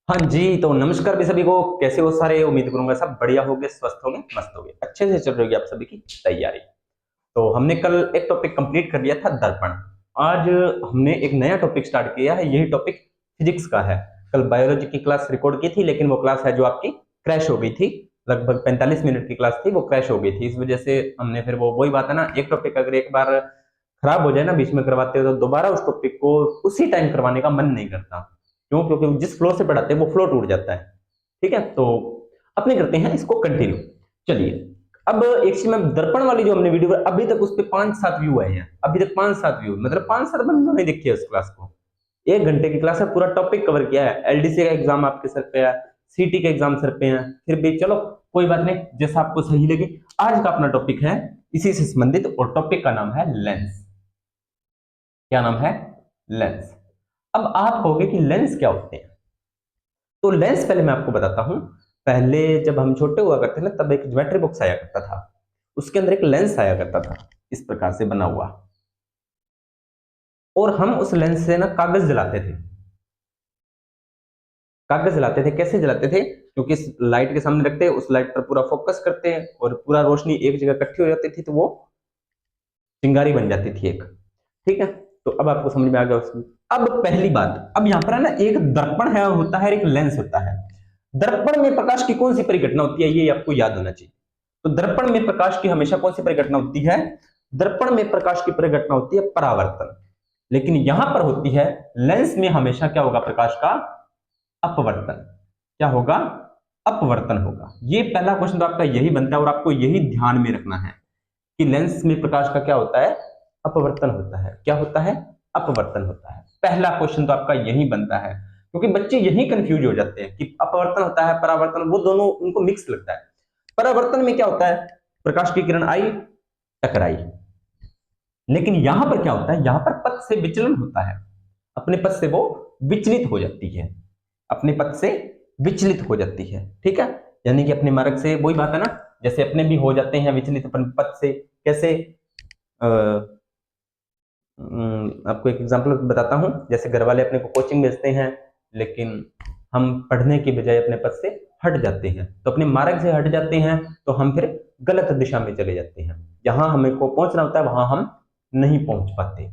हाँ जी, तो नमस्कार भी सभी को। कैसे हो सारे? उम्मीद करूंगा सब बढ़िया होगे, स्वस्थ होंगे, मस्त होंगे, अच्छे से चल रही होगी आप सभी की तैयारी। तो हमने कल एक टॉपिक कंप्लीट कर लिया था, दर्पण। आज हमने एक नया टॉपिक स्टार्ट किया है, यही टॉपिक फिजिक्स का है। कल बायोलॉजी की क्लास रिकॉर्ड की थी, लेकिन वो क्लास है जो आपकी क्रैश हो गई थी। लगभग 45 मिनट की क्लास थी, वो क्रैश हो गई थी। इस वजह से हमने फिर वो वही बात है ना, एक टॉपिक अगर एक बार खराब हो जाए ना बीच में करवाते हो, तो दोबारा उस टॉपिक को उसी टाइम करवाने का मन नहीं करता। क्यों? क्योंकि जिस फ्लो से पढ़ाते हैं वो फ्लो टूट जाता है। ठीक है, तो अपने करते हैं इसको कंटिन्यू। चलिए, अब एक चीज में, दर्पण वाली जो हमने वीडियो अभी तक उस पर 5-7 व्यू आए हैं। अभी तक 5-7 व्यू, मतलब 5-7 बंदों ने देखी है उस क्लास को। 1 घंटे की क्लास है, पूरा टॉपिक कवर किया है। एलडीसी का एग्जाम आपके सर पे है, सीटी के एग्जाम सर पे है, फिर भी चलो कोई बात नहीं, जैसा आपको सही लगे। आज का अपना टॉपिक है इसी से संबंधित, और टॉपिक का नाम है लेंस। क्या नाम है? लेंस। अब आप कहोगे कि लेंस क्या होते हैं? तो लेंस पहले मैं आपको बताता हूं। पहले जब हम छोटे हुआ करते ना, तब एक ज्योमेट्री बॉक्स आया करता था। उसके अंदर एक लेंस आया करता था, इस प्रकार से बना हुआ। और हम उस लेंस से ना कागज जलाते थे। कागज जलाते थे, कैसे जलाते थे? क्योंकि लाइट के सामने रखते हैं, उस लाइट पर पूरा फोकस करते हैं और पूरा रोशनी एक जगह इकट्ठी हो जाती थी, तो वो चिंगारी बन जाती थी एक। ठीक है, तो अब आपको समझ में आ गया उसकी। अब पहली बात, अब यहां पर है ना, एक दर्पण है होता है, एक लेंस होता है। दर्पण में प्रकाश की कौन सी परिघटना होती है, ये आपको याद होना चाहिए। तो दर्पण में प्रकाश की हमेशा कौन सी परिघटना होती है? दर्पण में प्रकाश की परिघटना होती है परावर्तन। लेकिन यहां पर होती है लेंस में, हमेशा क्या होगा प्रकाश का? अपवर्तन। क्या होगा? अपवर्तन होगा। ये पहला क्वेश्चन तो आपका यही बनता है, और आपको यही ध्यान में रखना है कि लेंस में प्रकाश का क्या होता है? अपवर्तन होता है। क्या होता है? अपवर्तन होता है। पहला क्वेश्चन तो आपका यही बनता है, क्योंकि बच्चे यही कंफ्यूज हो जाते हैं कि अपवर्तन होता है, परावर्तन, वो दोनों उनको मिक्स लगता है। परावर्तन में क्या होता है? प्रकाश की किरण आई, टकराई। लेकिन यहां पर क्या होता है? यहां पर पथ से विचलन होता है। अपने पथ से वो विचलित हो जाती है। अपने पथ से विचलित हो जाती है। ठीक है, यानी कि अपने मार्ग से, वही बात है ना, जैसे अपने भी हो जाते हैं विचलित अपन पथ से। कैसे? अ, आपको एक एग्जांपल बताता हूं। जैसे घर वाले अपने को कोचिंग भेजते हैं, लेकिन हम पढ़ने के बजाय अपने पथ से हट जाते हैं, तो अपने मार्ग से हट जाते हैं, तो हम फिर गलत दिशा में चले जाते हैं। जहां हमें को पहुंचना होता है वहां हम नहीं पहुंच पाते।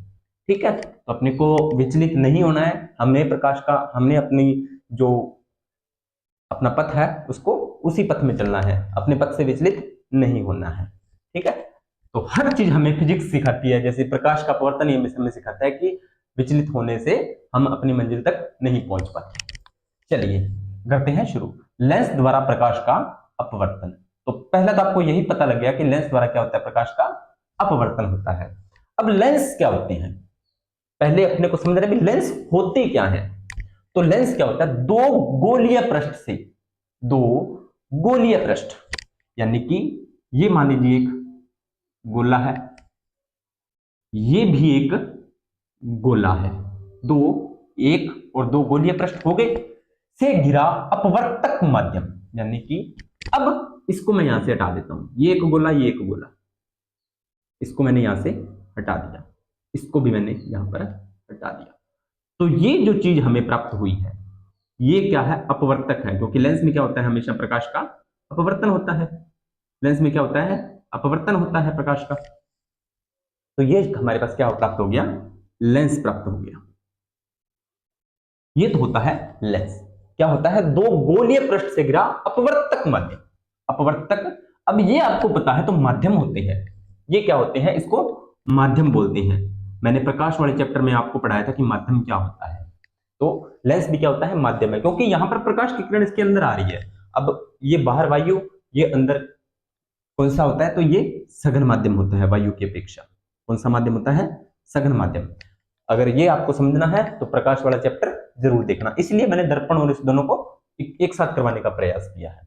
ठीक है, तो अपने को विचलित नहीं होना है। हमने प्रकाश का, हमने अपनी जो अपना पथ है उसको उसी पथ में चलना है, अपने पथ से विचलित नहीं होना है। ठीक है, तो हर चीज हमें फिजिक्स सिखाती है। जैसे प्रकाश का अपवर्तन ये हमें सिखाता है कि विचलित होने से हम अपनी मंजिल तक नहीं पहुंच पाते। चलिए करते हैं शुरू। लेंस द्वारा प्रकाश का अपवर्तन। तो पहला तो आपको यही पता लग गया कि लेंस द्वारा क्या होता है? प्रकाश का अपवर्तन होता है। अब लेंस क्या होते हैं, पहले अपने को समझना है लेंस होते क्या है। तो लेंस क्या होता है? दो गोलीय पृष्ठ से, दो गोलीय पृष्ठ, यानी कि ये मान लीजिए एक गोला है, ये भी एक गोला है। दो, एक और दो गोलीय पृष्ठ हो गए, से घिरा अपवर्तक माध्यम। यानी कि अब इसको मैं यहां से हटा देता हूं, ये एक गोला, ये एक गोला, इसको मैंने यहां से हटा दिया, इसको भी मैंने यहां पर हटा दिया। तो ये जो चीज हमें प्राप्त हुई है, ये क्या है? अपवर्तक है। क्योंकि लेंस में क्या होता है? हमेशा प्रकाश का अपवर्तन होता है। लेंस में क्या होता है? अपवर्तन होता है प्रकाश का। तो ये हमारे पास क्या प्राप्त हो गया? लेंस प्राप्त हो गया। ये तो होता है लेंस। क्या होता है? दो गोलीय पृष्ठ से घिरा अपवर्तक माध्यम। अपवर्तक, अब ये आपको पता है, तो माध्यम होते हैं। ये क्या होते हैं? इसको माध्यम बोलते हैं। मैंने प्रकाश वाले चैप्टर में आपको पढ़ाया था कि माध्यम क्या होता है। तो लेंस भी क्या होता है? माध्यम है, क्योंकि यहां पर प्रकाश की किरण इसके अंदर आ रही है। अब ये बाहर वायु, ये अंदर कौन सा होता है? तो ये सघन माध्यम होता है वायु की अपेक्षा। कौन सा माध्यम होता है? सघन माध्यम। अगर ये आपको समझना है तो प्रकाश वाला चैप्टर जरूर देखना। इसलिए मैंने दर्पण और इस दोनों को एक साथ करवाने का प्रयास किया है।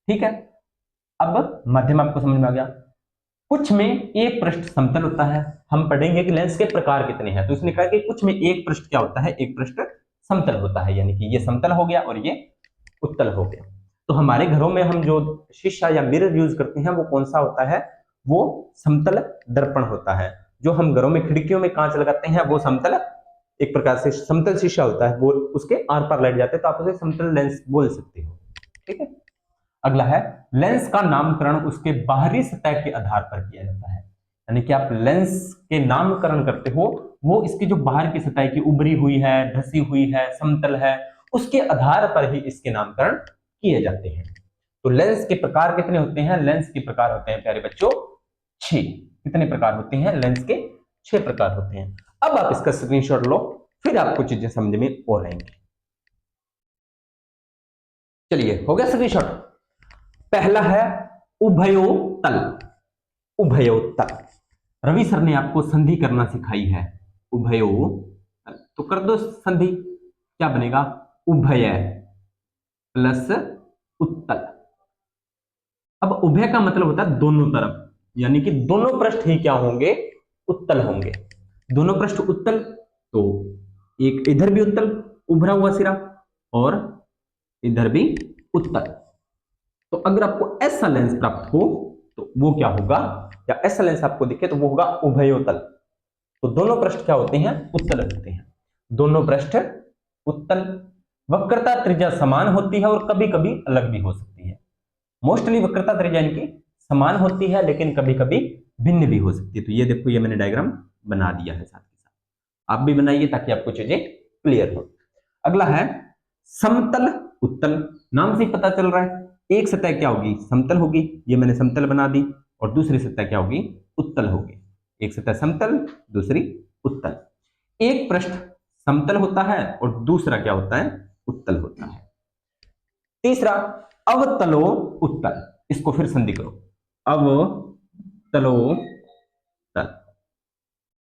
ठीक है, अब माध्यम आपको समझ में आ गया। कुछ में एक पृष्ठ समतल होता है। हम पढ़ेंगे कि लेंस के प्रकार कितने हैं, तो इसने कहा कि कुछ में एक पृष्ठ क्या होता है? एक पृष्ठ समतल होता है, यानी कि ये समतल हो गया और ये उत्तल हो गया। तो हमारे घरों में हम जो शीशा या मिरर यूज करते हैं वो कौन सा होता है? वो समतल दर्पण होता है। जो हम घरों में खिड़कियों में कांच लगाते हैं वो समतल एक प्रकार से समतल शीशा होता है, वो उसके आर पार लाइट जाते हैं, तो आप उसे समतल लेंस बोल सकते हो। ठीक है। अगला है लेंस का नामकरण उसके बाहरी सतह के आधार पर किया जाता है। यानी कि आप लेंस के नामकरण करते हो वो इसकी जो बाहर की सतह की उभरी हुई है, ढसी हुई है, समतल है, उसके आधार पर ही इसके नामकरण किए जाते हैं। तो लेंस के प्रकार कितने होते हैं? लेंस के प्रकार होते हैं प्यारे बच्चों 6। कितने प्रकार होते हैं? लेंस के 6 प्रकार होते हैं। अब आप इसका स्क्रीनशॉट लो, फिर आपको चीजें समझ में और आएंगी। चलिए, हो गया स्क्रीनशॉट। पहला है उभयोतल। उभयोतल, रवि सर ने आपको संधि करना सिखाई है। उभयोतल, तो कर दो संधि। क्या बनेगा? उभय प्लस उत्तल। अब उभय का मतलब होता है दोनों तरफ, यानी कि दोनों पृष्ठ ही क्या होंगे? उत्तल होंगे। दोनों पृष्ठ उत्तल, तो एक इधर भी उत्तल उभरा हुआ सिरा और इधर भी उत्तल। तो अगर आपको ऐसा लेंस प्राप्त हो तो वो क्या होगा, या ऐसा लेंस आपको दिखे तो वो होगा उभयोतल। तो दोनों पृष्ठ क्या होते हैं? उत्तल होते हैं। दोनों पृष्ठ उत्तल। वक्रता त्रिज्या समान होती है और कभी कभी अलग भी हो सकती है। मोस्टली वक्रता त्रिज्या इनकी समान होती है, लेकिन कभी कभी भिन्न भी हो सकती है। तो ये देखो, ये मैंने डायग्राम बना दिया है, साथ के साथ आप भी बनाइए ताकि आपको चीजें क्लियर हो। अगला है समतल उत्तल। नाम से ही पता चल रहा है, एक सतह क्या होगी? समतल होगी। ये मैंने समतल बना दी। और दूसरी सतह क्या होगी? उत्तल होगी। एक सतह समतल, दूसरी उत्तल। एक पृष्ठ समतल होता है और दूसरा क्या होता है? उत्तल होता है। तीसरा अवतलो उत्तल। इसको फिर संधि करो, अवतलो तल,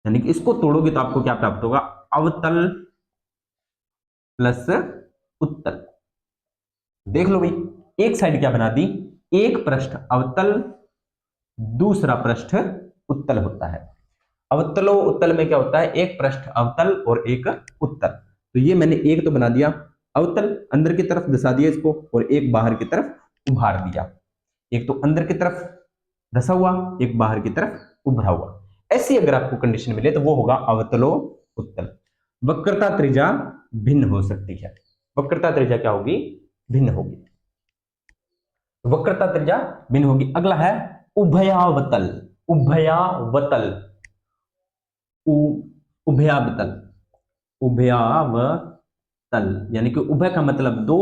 यानी कि इसको तोड़ोगे तो आपको क्या प्राप्त होगा? अवतल प्लस उत्तल। देख लो भाई, एक साइड क्या बना दी? एक पृष्ठ अवतल, दूसरा पृष्ठ उत्तल होता है। अवतलो उत्तल में क्या होता है? एक पृष्ठ अवतल और एक उत्तल। तो ये मैंने एक तो बना दिया अवतल, अंदर की तरफ धसा दिया इसको, और एक बाहर की तरफ उभार दिया। एक तो अंदर की तरफ धसा हुआ, एक बाहर की तरफ उभरा हुआ। ऐसी अगर आपको कंडीशन मिले तो वो होगा अवतलो उत्तल। वक्रता त्रिज्या भिन्न हो सकती है। वक्रता त्रिज्या क्या होगी? भिन्न होगी। वक्रता त्रिज्या भिन्न होगी। अगला है उभयावतल। उभयावतल, उभयावतल, उभयावतल, यानी कि उभय का मतलब दो,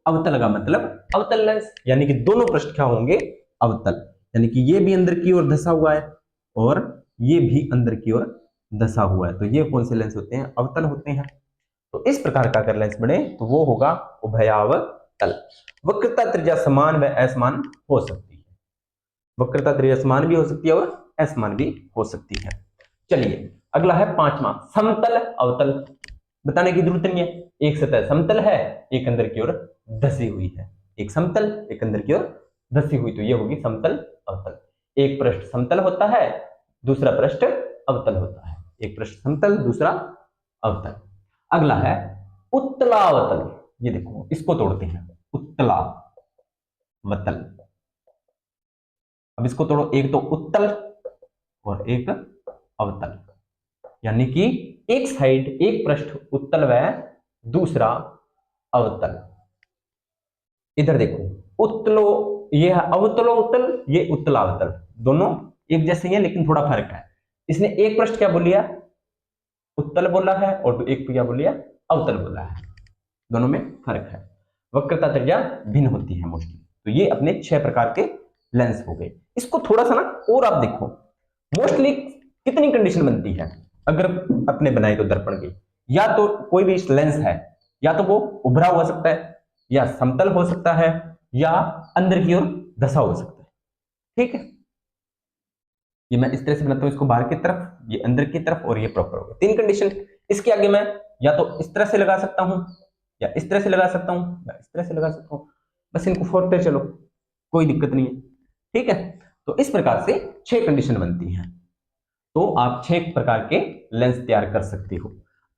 अवतल का मतलब अवतल लेंस, यानी कि दोनों पृष्ठ क्या होंगे? अवतल। यानी कि ये भी अंदर की ओर धसा हुआ है और ये भी अंदर की ओर धसा हुआ है। तो ये कौन से लेंस होते हैं? अवतल होते हैं। तो इस प्रकार का अगर लेंस बने तो वो होगा उभयावतल। वक्रता त्रिज्या समान व असमान हो सकती है। वक्रता त्रिज्या समान भी हो सकती है और असमान भी हो सकती है। चलिए, अगला है पांचवा समतल अवतल। बताने की जरूरत नहीं है, एक सतह समतल है, एक अंदर की ओर धसी हुई है। एक समतल, एक अंदर की ओर धसी हुई, तो ये होगी समतल अवतल। एक पृष्ठ समतल होता है, दूसरा पृष्ठ अवतल होता है। एक पृष्ठ समतल, दूसरा अवतल। अगला है उत्तलावतल। ये देखो, इसको तोड़ते हैं, उत्तलावतल। अब इसको तोड़ो, एक तो उत्तल और एक अवतल, यानी कि एक साइड, एक पृष्ठ उत्तल व दूसरा अवतल। इधर देखो, उत्तलो, ये है अवतलो उत्तल, ये उत्तलावतल, दोनों एक जैसे ही है लेकिन थोड़ा फर्क है। इसने एक पृष्ठ क्या बोल लिया? उत्तल बोला है, और एक क्या बोल लिया? अवतल बोला है। दोनों में फर्क है। वक्रता त्रिज्या भिन्न होती है मोस्टली। तो ये अपने 6 प्रकार के लेंस हो गए। इसको थोड़ा सा ना और आप देखो, मोस्टली कितनी कंडीशन बनती है अगर अपने बनाए तो दर्पण की? या तो कोई भी लेंस है, या तो वो उभरा हो सकता है, या समतल हो सकता है, या अंदर की ओर धसा हो सकता है। ठीक है, ये मैं इस तरह से बनाता हूं, इसको बाहर की तरफ, ये अंदर की तरफ, और ये प्रॉपर हो गया। 3 कंडीशन। इसके आगे मैं या तो इस तरह से लगा सकता हूं, या इस तरह से लगा सकता हूं, या इस तरह से लगा सकता हूं। बस इनको फोड़ते चलो, कोई दिक्कत नहीं है। ठीक है, तो इस प्रकार से 6 कंडीशन बनती हैं। तो आप 6 प्रकार के लेंस तैयार कर सकते हो।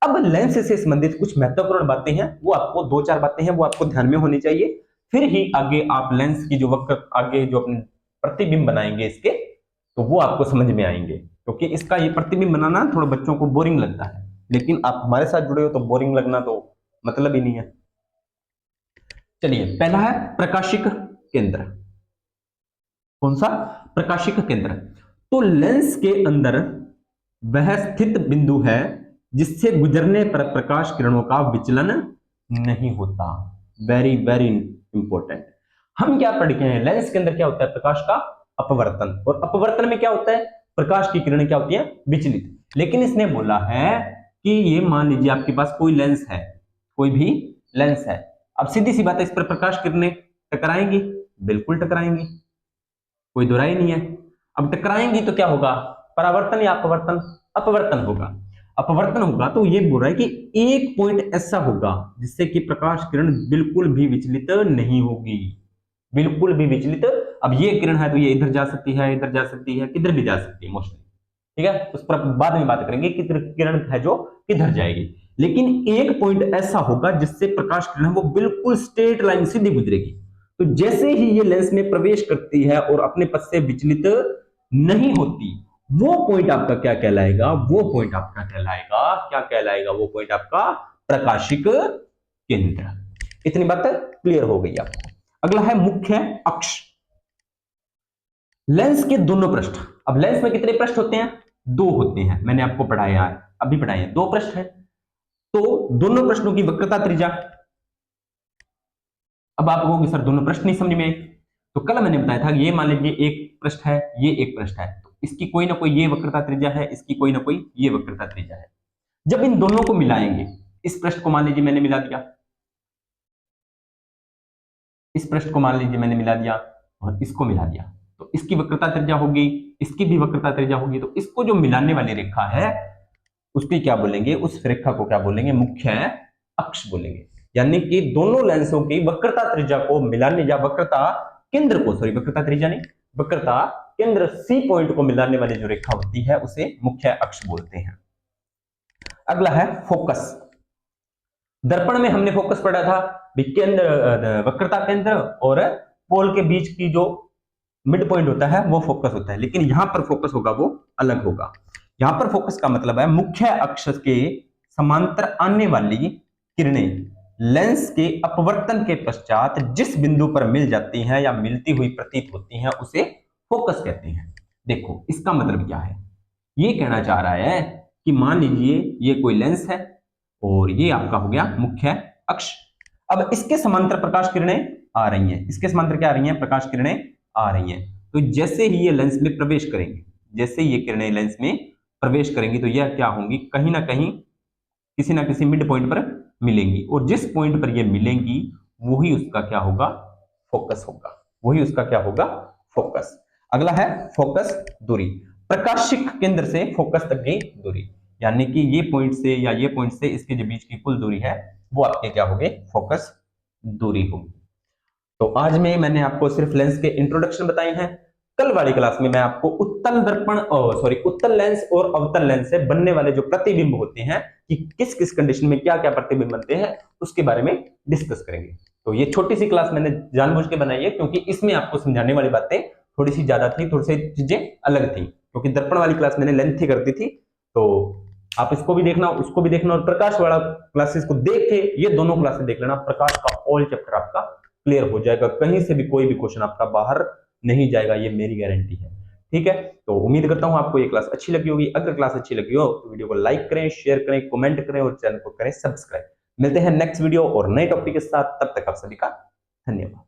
अब लेंस से संबंधित कुछ महत्वपूर्ण बातें हैं, वो आपको 2-4 बातें हैं, वो आपको ध्यान में होनी चाहिए। फिर ही आगे आप लेंस की जो वक्र, आगे जो अपने प्रतिबिंब बनाएंगे इसके, तो वो आपको समझ में आएंगे। क्योंकि इसका ये प्रतिबिंब बनाना थोड़ा बच्चों को बोरिंग लगता है, लेकिन आप हमारे साथ जुड़े हो तो बोरिंग लगना तो मतलब ही नहीं है। चलिए, पहला है प्रकाशिक केंद्र। कौन सा? प्रकाशिक केंद्र। तो लेंस के अंदर वह स्थित बिंदु है जिससे गुजरने पर प्रकाश किरणों का विचलन नहीं होता। Very very important. हम क्या पढ़ के हैं? लेंस के अंदर क्या होता है? प्रकाश का अपवर्तन। और अपवर्तन में क्या होता है? प्रकाश की किरणें क्या होती है? विचलित। लेकिन इसने बोला है कि ये मान लीजिए आपके पास कोई लेंस है, कोई भी लेंस है। अब सीधी सी बात है, इस पर प्रकाश किरणें टकराएंगी? बिल्कुल टकराएंगी, कोई दो राय नहीं है। अब टकराएंगी तो क्या होगा? परावर्तन या अपवर्तन? अपवर्तन होगा। अपवर्तन होगा तो ये बोल रहा है कि एक पॉइंट ऐसा होगा जिससे कि प्रकाश किरण बिल्कुल भी विचलित नहीं होगी, बिल्कुल भी विचलित। अब ये किरण है तो ये इधर जा सकती है, इधर जा सकती है, किधर भी जा सकती है मोस्टली, ठीक है, उस पर बाद में बात करेंगे कि किरण है जो किधर जाएगी। लेकिन एक पॉइंट ऐसा होगा जिससे प्रकाश किरण है वो बिल्कुल स्ट्रेट लाइन सीधी गुजरेगी। तो जैसे ही ये लेंस में प्रवेश करती है और अपने पथ से विचलित नहीं होती, वो पॉइंट आपका क्या कहलाएगा? वो पॉइंट आपका कहलाएगा, क्या कहलाएगा? वो पॉइंट आपका प्रकाशिक केंद्र। इतनी बात क्लियर हो गई आपको। अगला है मुख्य अक्ष। लेंस के दोनों पृष्ठ। अब लेंस में कितने पृष्ठ होते हैं? दो होते हैं, मैंने आपको पढ़ाया है, अभी पढ़ाया है, दो पृष्ठ है। तो दोनों पृष्ठों की वक्रता त्रिज्या। अब आप कहोगे सर दोनों पृष्ठ नहीं समझ में आए। तो कल मैंने बताया था ये मान लीजिए एक पृष्ठ है, ये एक पृष्ठ है, तो इसकी कोई ना कोई ये वक्रता त्रिज्या है, इसकी कोई ना कोई ये वक्रता त्रिज्या है। जब इन दोनों को मिलाएंगे, इस पृष्ठ को मान लीजिए मैंने मिला दिया, इस पृष्ठ को मान लीजिए मैंने मिला दिया और इसको मिला दिया, तो इसकी वक्रता त्रिज्या होगी, इसकी भी वक्रता त्रिज्या होगी। तो इसको जो मिलाने वाली रेखा है उसकी क्या बोलेंगे? उस रेखा को क्या बोलेंगे? मुख्य अक्ष बोलेंगे। यानी कि दोनों लेंसों की वक्रता त्रिज्या को मिलाने या वक्रता केंद्र को, सॉरी वक्रता त्रिज्या नहीं, वक्रता केंद्र सी पॉइंट को मिलाने वाली जो रेखा होती है उसे मुख्य अक्ष बोलते हैं। अगला है फोकस। दर्पण में हमने फोकस पढ़ा था, केंद्र, वक्रता केंद्र और पोल के बीच की जो मिड पॉइंट होता है वो फोकस होता है। लेकिन यहां पर फोकस होगा वो अलग होगा। यहां पर फोकस का मतलब है मुख्य अक्ष के समांतर आने वाली किरणें लेंस के अपवर्तन के पश्चात जिस बिंदु पर मिल जाती हैं या मिलती हुई प्रतीत होती हैं उसे फोकस कहते हैं। देखो इसका मतलब क्या है? ये कहना चाह रहा है कि मान लीजिए ये कोई लेंस है और ये आपका हो गया मुख्य अक्ष। अब इसके समांतर प्रकाश किरणें आ रही हैं, इसके समांतर क्या आ रही हैं? प्रकाश किरणें आ रही हैं। तो जैसे ही ये लेंस में प्रवेश करेंगे, जैसे ये किरणें लेंस में प्रवेश करेंगी तो यह क्या होंगी? कहीं ना कहीं किसी ना किसी मिड पॉइंट पर मिलेंगी, और जिस पॉइंट पर ये मिलेंगी वही उसका क्या होगा? फोकस होगा। वही उसका क्या होगा? फोकस। अगला है फोकस दूरी। प्रकाशिक केंद्र से फोकस तक की दूरी, यानी कि ये पॉइंट से या ये पॉइंट से इसके जो बीच की कुल दूरी है वो आपके क्या होगी? फोकस दूरी होगी। तो आज में मैंने आपको सिर्फ लेंस के इंट्रोडक्शन बताए हैं। कल वाली क्लास में मैं आपको उत्तल दर्पण सॉरी उत्तल लेंस और अवतल लेंस से बनने वाले जो प्रतिबिंब होते हैं कि किस किस कंडीशन में क्या क्या प्रतिबिंब बनते हैं उसके बारे में डिस्कस करेंगे। तो ये छोटी सी क्लास मैंने जानबूझ के बनाई है क्योंकि इसमें आपको समझाने वाली बातें थोड़ी सी ज्यादा थी, थोड़ी सी चीजें अलग थी, क्योंकि दर्पण वाली क्लास मैंने लेंथी कर दी थी। तो आप इसको भी देखना, उसको भी देखना, और प्रकाश वाला क्लासेस को देख के ये दोनों क्लासेस देख लेना। प्रकाश का ऑल चैप्टर आपका क्लियर हो जाएगा, कहीं से भी कोई भी क्वेश्चन आपका बाहर नहीं जाएगा, ये मेरी गारंटी है। ठीक है, तो उम्मीद करता हूं आपको ये क्लास अच्छी लगी होगी। अगर क्लास अच्छी लगी हो तो वीडियो को लाइक करें, शेयर करें, कमेंट करें और चैनल को करें सब्सक्राइब। मिलते हैं नेक्स्ट वीडियो और नए टॉपिक के साथ, तब तक आप सभी का धन्यवाद।